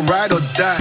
ride or die.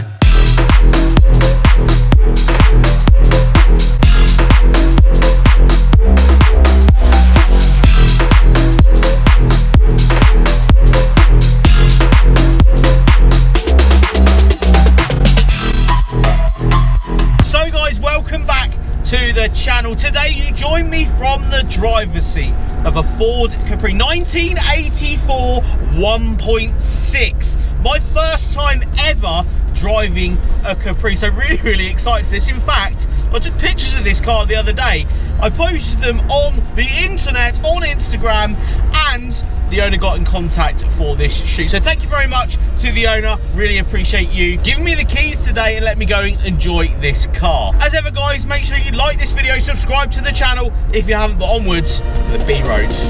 So guys, welcome back to the channel. Today you join me from the driver's seat of a Ford Capri 1984 1.6. My first time ever driving a Capri, so really excited for this. In fact, I took pictures of this car the other day. I posted them on the internet, on Instagram, and the owner got in contact for this shoot. So thank you very much to the owner. Really appreciate you giving me the keys today and let me go and enjoy this car. As ever guys, make sure you like this video, subscribe to the channel if you haven't, but onwards to the B roads.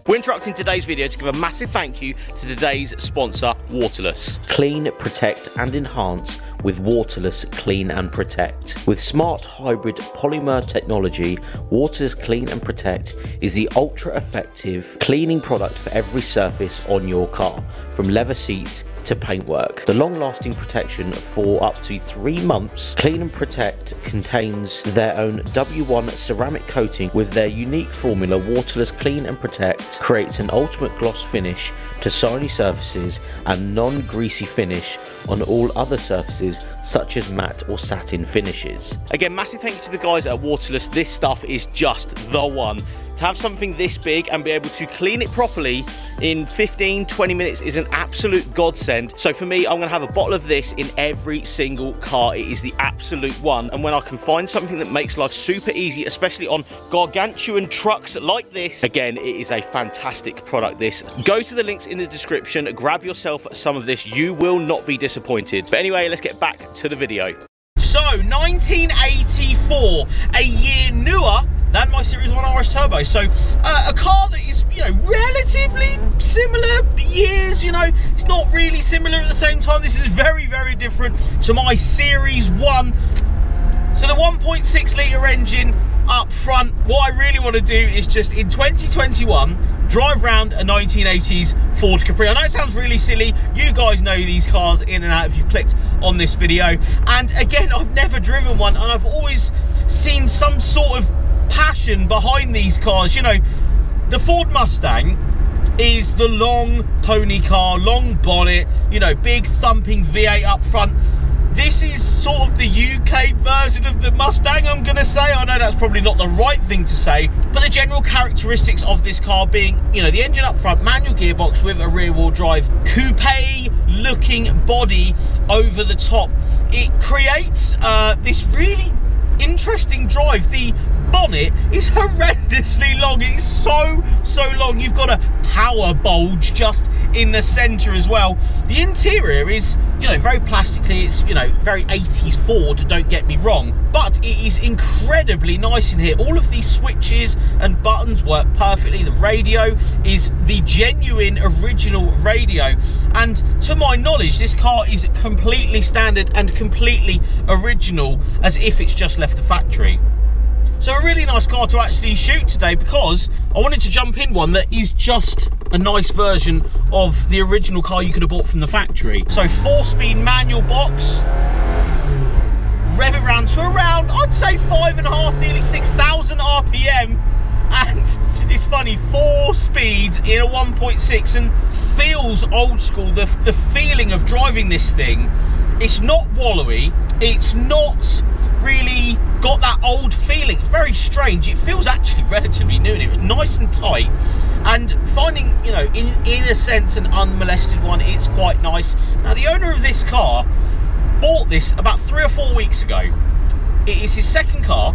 We're interrupting today's video to give a massive thank you to today's sponsor, Waterless. Clean, protect and enhance with Waterless Clean and Protect. With smart hybrid polymer technology, Waterless Clean and Protect is the ultra effective cleaning product for every surface on your car, from leather seats to paintwork. The long-lasting protection for up to 3 months. Clean and Protect contains their own W1 ceramic coating. With their unique formula, Waterless Clean and Protect creates an ultimate gloss finish to shiny surfaces and non-greasy finish on all other surfaces such as matte or satin finishes. Again, massive thank you to the guys at Waterless. This stuff is just the one. To have something this big and be able to clean it properly in 15-20 minutes is an absolute godsend. So for me, I'm gonna have a bottle of this in every single car. It is the absolute one. And when I can find something that makes life super easy, especially on gargantuan trucks like this, again, it is a fantastic product, this. Go to the links in the description, grab yourself some of this. You will not be disappointed. But anyway, let's get back to the video. So, 1984, a year newer than my Series 1 RS Turbo. So, a car that is, you know, relatively similar years, you know, it's not really similar at the same time. This is very different to my Series 1. So the 1.6 litre engine up front. What I really want to do is just, in 2021, drive around a 1980s Ford Capri. I know it sounds really silly. You guys know these cars in and out if you've clicked on this video. And again, I've never driven one, and I've always seen some sort of passion behind these cars. You know, the Ford Mustang is the long pony car, long bonnet, you know, big thumping V8 up front. This is sort of the UK version of the Mustang, I'm gonna say. I know that's probably not the right thing to say, but the general characteristics of this car being, you know, the engine up front, manual gearbox with a rear wheel drive, coupe looking body over the top. It creates this really interesting drive. The bonnet is horrendously long. It's so long. You've got a power bulge just in the center as well. The interior is, you know, very plastically. It's, you know, very 80s Ford, don't get me wrong, but it is incredibly nice in here. All of these switches and buttons work perfectly. The radio is the genuine original radio, and to my knowledge this car is completely standard and completely original, as if it's just left the factory. So a really nice car to actually shoot today, because I wanted to jump in one that is just a nice version of the original car you could have bought from the factory. So 4-speed manual box, rev it round to around, I'd say 5.5, nearly 6,000 RPM. And it's funny, 4 speeds in a 1.6, and feels old school. The feeling of driving this thing, it's not wallowy, it's not really got that old feeling. It's very strange. It feels actually relatively new, and it was nice and tight, and finding, you know, in a sense an unmolested one, it's quite nice. Now the owner of this car bought this about 3 or 4 weeks ago. It is his second car,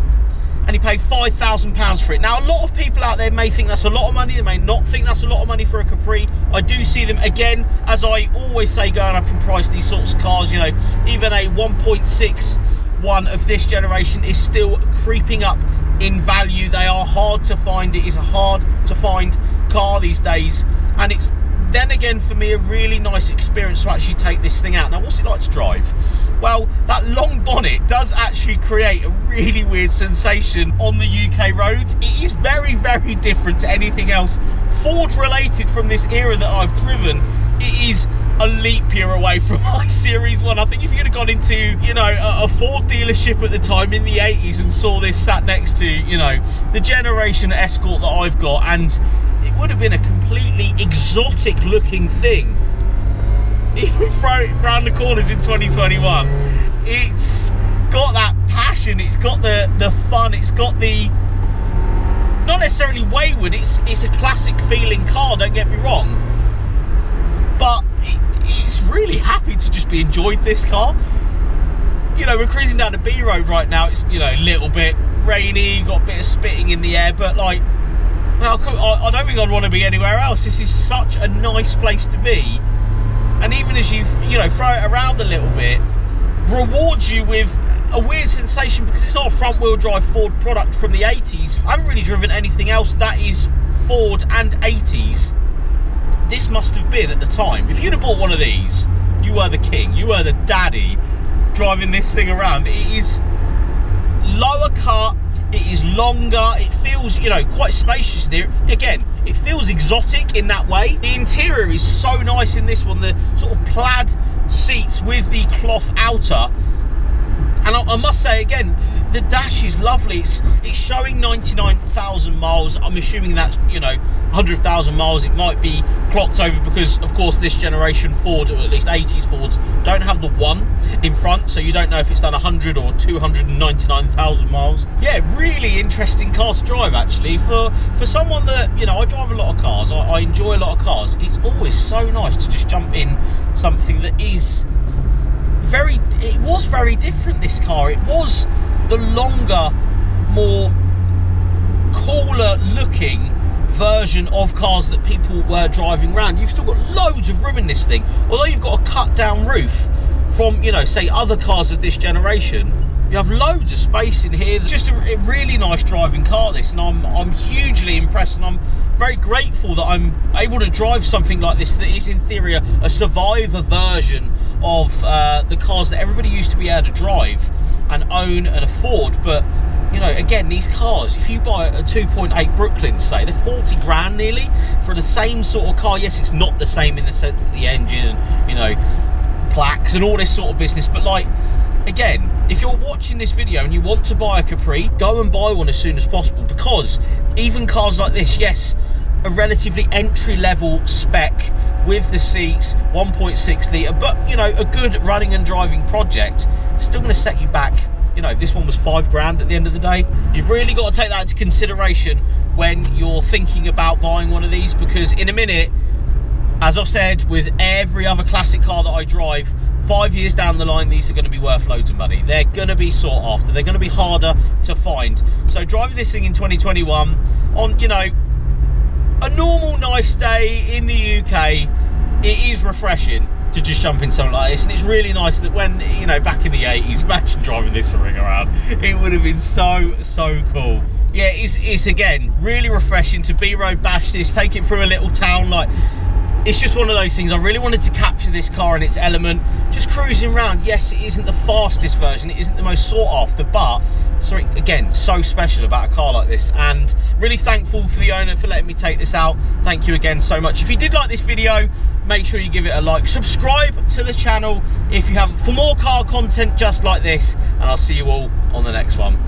and he paid £5,000 for it. Now, a lot of people out there may think that's a lot of money. They may not think that's a lot of money for a Capri. I do see them, again, as I always say, going up in price, these sorts of cars. You know, even a 1.6 one of this generation is still creeping up in value. They are hard to find. It is a hard to find car these days, and it's then again, for me, a really nice experience to actually take this thing out. Now, what's it like to drive? Well, that long bonnet does actually create a really weird sensation on the UK roads. It is very, very different to anything else Ford related from this era that I've driven. It is a leap year away from my Series 1. I think if you'd have gone into, you know, a Ford dealership at the time in the 80s and saw this sat next to, you know, the generation Escort that I've got, and it would have been a completely exotic looking thing. Even throw it round the corners in 2021. It's got that passion, it's got the fun, it's got the, not necessarily wayward, it's a classic feeling car, don't get me wrong, but it's really happy to just be enjoyed, this car. You know, we're cruising down the B road right now. It's, you know, a little bit rainy, got a bit of spitting in the air, but like, well, I don't think I'd want to be anywhere else. This is such a nice place to be. And even as you know, throw it around a little bit, rewards you with a weird sensation because it's not a front wheel drive Ford product from the 80s. I haven't really driven anything else that is Ford and 80s. This must have been at the time. If you'd have bought one of these, you were the king, you were the daddy driving this thing around. It is lower cut, it is longer, it feels, you know, quite spacious in here. Again, it feels exotic in that way. The interior is so nice in this one, the sort of plaid seats with the cloth outer. And I must say again, the dash is lovely. It's showing 99,000 miles. I'm assuming that's, you know, 100,000 miles. It might be clocked over because, of course, this generation Ford, or at least 80s Fords, don't have the 1 in front, so you don't know if it's done 100 or 299,000 miles. Yeah, really interesting car to drive, actually. For someone that, you know, I drive a lot of cars, I enjoy a lot of cars. It's always so nice to just jump in something that is it was very different, this car. It was the longer, more cooler looking version of cars that people were driving around. You've still got loads of room in this thing, although you've got a cut down roof from, you know, say other cars of this generation. You have loads of space in here. Just a really nice driving car, this, and I'm hugely impressed, and I'm very grateful that I'm able to drive something like this that is in theory a survivor version of the cars that everybody used to be able to drive and own and afford. But, you know, again, these cars, if you buy a 2.8 Brooklyn, say, they're 40 grand nearly for the same sort of car. Yes, it's not the same in the sense that the engine and, you know, plaques and all this sort of business, but like, again, if you're watching this video and you want to buy a Capri, go and buy one as soon as possible, because even cars like this, yes, a relatively entry-level spec with the seats, 1.6 litre, but, you know, a good running and driving project, still going to set you back. You know, this one was 5 grand at the end of the day. You've really got to take that into consideration when you're thinking about buying one of these, because in a minute, as I've said with every other classic car that I drive, 5 years down the line, these are going to be worth loads of money. They're going to be sought after. They're going to be harder to find. So driving this thing in 2021 on, you know, a normal nice day in the UK, it is refreshing to just jump in something like this. And it's really nice that when, you know, back in the 80s, imagine driving this ring around. It would have been so cool. Yeah, it's again, really refreshing to B-road bash this, take it through a little town. Like, it's just one of those things. I really wanted to capture this car in its element, just cruising around. Yes, it isn't the fastest version, it isn't the most sought after, but sorry, again, so special about a car like this, and really thankful for the owner for letting me take this out. Thank you again so much. If you did like this video, make sure you give it a like, subscribe to the channel if you haven't, for more car content just like this, and I'll see you all on the next one.